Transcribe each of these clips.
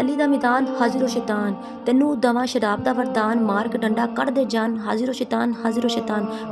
ਅਲੀ ਦਾ ਮੈਦਾਨ ਹਾਜ਼ਿਰ ਸ਼ੈਤਾਨ, ਤੈਨੂੰ ਦਵਾਂ ਸ਼ਰਾਬ ਦਾ ਵਰਦਾਨ, ਮਾਰ ਕੇ ਡੰਡਾ ਕੱਢ ਦੇ ਜਾਨ, ਹਾਜ਼ਿਰ ਸ਼ੈਤਾਨ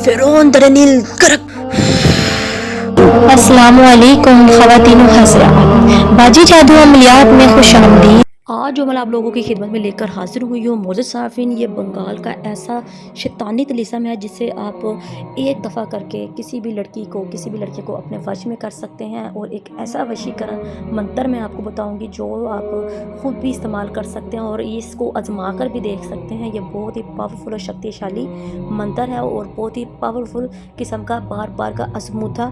فرعون درنیل کرک السلام علیکم خواتین و حضرات، باجی جادو عملیات میں خوش آمدید۔ آج جو میں آپ لوگوں کی خدمت میں لے کر حاضر ہوئی ہوں معزز صارفین، یہ بنگال کا ایسا شیطانی طلسم ہے جسے آپ ایک دفعہ کر کے کسی بھی لڑکی کو کسی بھی لڑکے کو اپنے وش میں کر سکتے ہیں، اور ایک ایسا وشیکرن منتر میں آپ کو بتاؤں گی جو آپ خود بھی استعمال کر سکتے ہیں اور اس کو آزما کر بھی دیکھ سکتے ہیں۔ یہ بہت ہی پاورفل اور شکتیشالی منتر ہے اور بہت ہی پاورفل قسم کا بار بار کا آزمودہ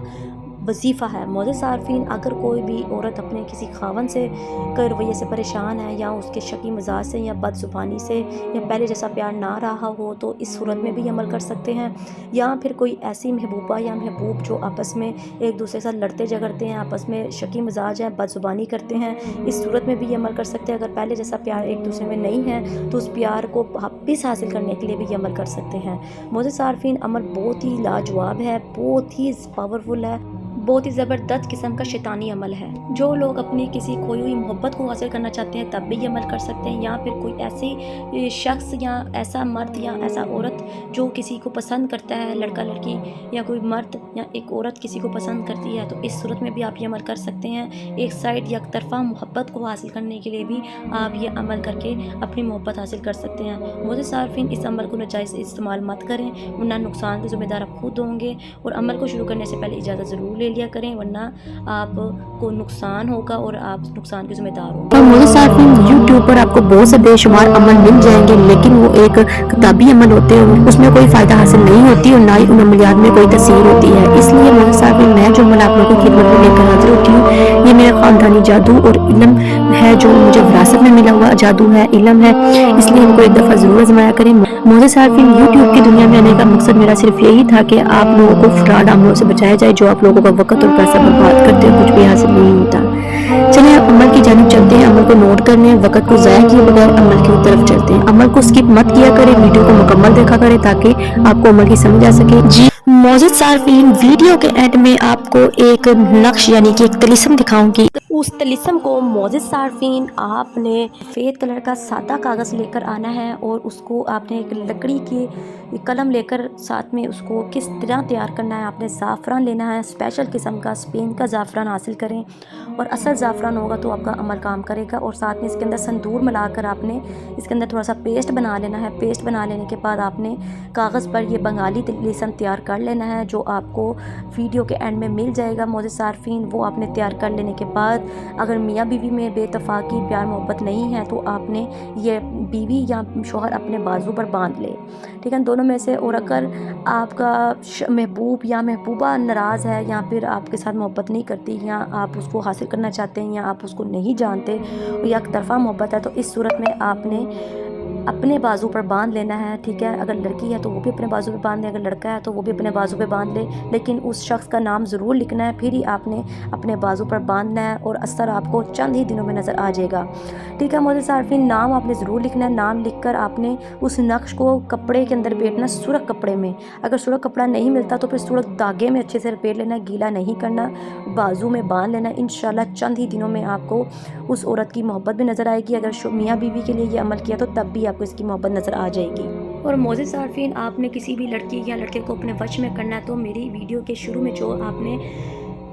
وظیفہ ہے۔ معزز صارفین، اگر کوئی بھی عورت اپنے کسی خاوند سے کے رویے سے پریشان ہے، یا اس کے شکی مزاج سے، یا بد زبانی سے، یا پہلے جیسا پیار نہ رہا ہو، تو اس صورت میں بھی عمل کر سکتے ہیں۔ یا پھر کوئی ایسی محبوبہ یا محبوب جو آپس میں ایک دوسرے کے ساتھ لڑتے جھگڑتے ہیں، آپس میں شکی مزاج ہیں، بد زبانی کرتے ہیں، اس صورت میں بھی عمل کر سکتے ہیں۔ اگر پہلے جیسا پیار ایک دوسرے میں نہیں ہے تو اس پیار کو واپس حاصل کرنے کے لیے بھی عمل کر سکتے ہیں۔ معزز صارفین، عمل بہت ہی لاجواب ہے، بہت ہی پاورفل ہے، بہت ہی زبردست قسم کا شیطانی عمل ہے۔ جو لوگ اپنی کسی کھوئی ہوئی محبت کو حاصل کرنا چاہتے ہیں تب بھی یہ عمل کر سکتے ہیں، یا پھر کوئی ایسی شخص یا ایسا مرد یا ایسا عورت جو کسی کو پسند کرتا ہے، لڑکا لڑکی یا کوئی مرد یا ایک عورت کسی کو پسند کرتی ہے، تو اس صورت میں بھی آپ یہ عمل کر سکتے ہیں۔ ایک سائڈ یک طرفہ محبت کو حاصل کرنے کے لیے بھی آپ یہ عمل کر کے اپنی محبت حاصل کر سکتے ہیں۔ معزز صارفین، اس عمل کو ناجائز استعمال مت کریں، ورنہ نقصان کے ذمہ دار آپ خود ہوں گے، اور عمل کو شروع کرنے سے پہلے اجازت ضرور لے لیا کریں، ورنہ آپ کو نقصان ہوگا اور آپ نقصان کے ذمہ دار ہوں گے۔ معزز صارفین، یوٹیوب پر آپ کو بہت سے بے شمار عمل مل جائیں گے، لیکن وہ ایک کتابی عمل ہوتے ہیں، اس میں کوئی فائدہ حاصل نہیں ہوتی اور نہ ہی ان عملیات میں کوئی تاثیر ہوتی ہے۔ اس لیے معزز صارفین، میں جو عمل آپ لوگوں کی خدمت میں لے کر حاضر ہوتی ہوں، یہ میرا خاندانی جادو اور علم ہے، جو مجھے وراثت میں ملا ہوا جادو ہے، علم ہے، اس لیے ان کو ایک دفعہ ضرور آزمایا کریں۔ معزز صارفین، یوٹیوب کی دنیا میں آنے کا مقصد میرا صرف یہی تھا کہ آپ لوگوں کو فراڈ عملوں سے بچایا جائے، جو آپ لوگوں کا وقت اور پیسہ برباد کرتے ہیں، کچھ بھی حاصل نہیں ہوتا۔ چلیں آپ عمل کی جانب چلتے ہیں، عمل کو نوٹ کر لیں، وقت کو ضائع کیے بغیر عمل کی طرف چلتے ہیں۔ عمل کو سکپ مت کیا کریں، ویڈیو کو مکمل دیکھا کریں تاکہ آپ کو عمل کی سمجھ آ سکے۔ جی معزز صارفین، ویڈیو کے اینڈ میں آپ کو ایک نقش یعنی کہ ایک طلسم دکھاؤں گی۔ اس طلسم کو معزز صارفین آپ نے سفید کلر کا سادہ کاغذ لے کر آنا ہے، اور اس کو آپ نے ایک لکڑی کی قلم لے کر ساتھ میں اس کو کس طرح تیار کرنا ہے، آپ نے زعفران لینا ہے، اسپیشل قسم کا اسپین کا زعفران حاصل کریں، اور اصل زعفران ہوگا تو آپ کا عمل کام کرے گا۔ اور ساتھ میں اس کے اندر سندور ملا کر آپ نے اس کے اندر تھوڑا سا پیسٹ بنا لینا ہے۔ پیسٹ بنا لینے کے بعد آپ نے کاغذ پر یہ بنگالی طلسم تیار کر لینا ہے، جو آپ کو ویڈیو کے اینڈ میں مل جائے گا معزز صارفین۔ وہ آپ نے تیار کر لینے کے بعد اگر میاں بیوی میں بے اتفاقی پیار محبت نہیں ہے تو آپ نے یہ بیوی یا شوہر اپنے بازو پر باندھ لے، ٹھیک ہے، دونوں میں سے۔ اور اگر آپ کا محبوب یا محبوبہ ناراض ہے، یا پھر آپ کے ساتھ محبت نہیں کرتی، یا آپ اس کو حاصل کرنا چاہتے ہیں، یا آپ اس کو نہیں جانتے، یا ایک طرفہ محبت ہے، تو اس صورت میں آپ نے اپنے بازو پر باندھ لینا ہے، ٹھیک ہے۔ اگر لڑکی ہے تو وہ بھی اپنے بازو پہ باندھ لے، اگر لڑکا ہے تو وہ بھی اپنے بازو پہ باندھ لے، لیکن اس شخص کا نام ضرور لکھنا ہے، پھر ہی آپ نے اپنے بازو پر باندھنا ہے، اور اثر آپ کو چند ہی دنوں میں نظر آ جائے گا، ٹھیک ہے۔ معزز صارفین، نام آپ نے ضرور لکھنا ہے، نام لکھ کر آپ نے اس نقش کو کپڑے کے اندر لپیٹنا، سرخ کپڑے میں۔ اگر سرخ کپڑا نہیں ملتا تو پھر سرخ دھاگے میں اچھے سے لپیٹ لینا ہے، گیلا نہیں کرنا، بازو میں باندھ لینا ہے۔ انشاءاللہ چند ہی دنوں میں آپ کو اس عورت کی محبت بھی نظر آئے گی۔ اگر میاں بیوی کے لیے یہ عمل کیا تو تب بھی آپ کو اس کی محبت نظر آ جائے گی۔ اور معزز صارفین، آپ نے کسی بھی لڑکی یا لڑکے کو اپنے وش میں کرنا ہے تو میری ویڈیو کے شروع میں جو آپ نے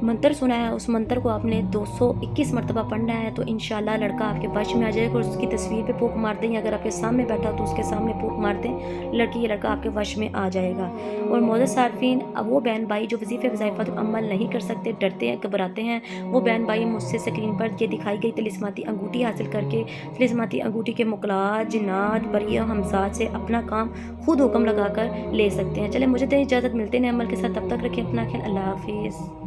منتر سنا ہے، اس منتر کو آپ نے 221 مرتبہ پڑھنا ہے، تو انشاءاللہ لڑکا آپ کے وش میں آ جائے گا۔ اور اس کی تصویر پہ پھونک مار دیں، یا اگر آپ کے سامنے بیٹھا تو اس کے سامنے پھونک مار دیں، لڑکی یا لڑکا آپ کے وش میں آ جائے گا۔ اور معزز صارفین، وہ بہن بھائی جو وظیفے وظائفہ عمل نہیں کر سکتے، ڈرتے ہیں، گھبراتے ہیں، وہ بہن بھائی مجھ سے اسکرین پر یہ دکھائی گئی طلسماتی انگوٹھی حاصل کر کے طلسماتی انگوٹھی کے مقلات، جنات، پریوں، ہمسات سے اپنا کام خود حکم لگا کر لے سکتے ہیں۔ چلیں مجھے دیں اجازت، ملتے ہیں عمل کے ساتھ، تب تک رکھیں اپنا خیال، اللہ حافظ۔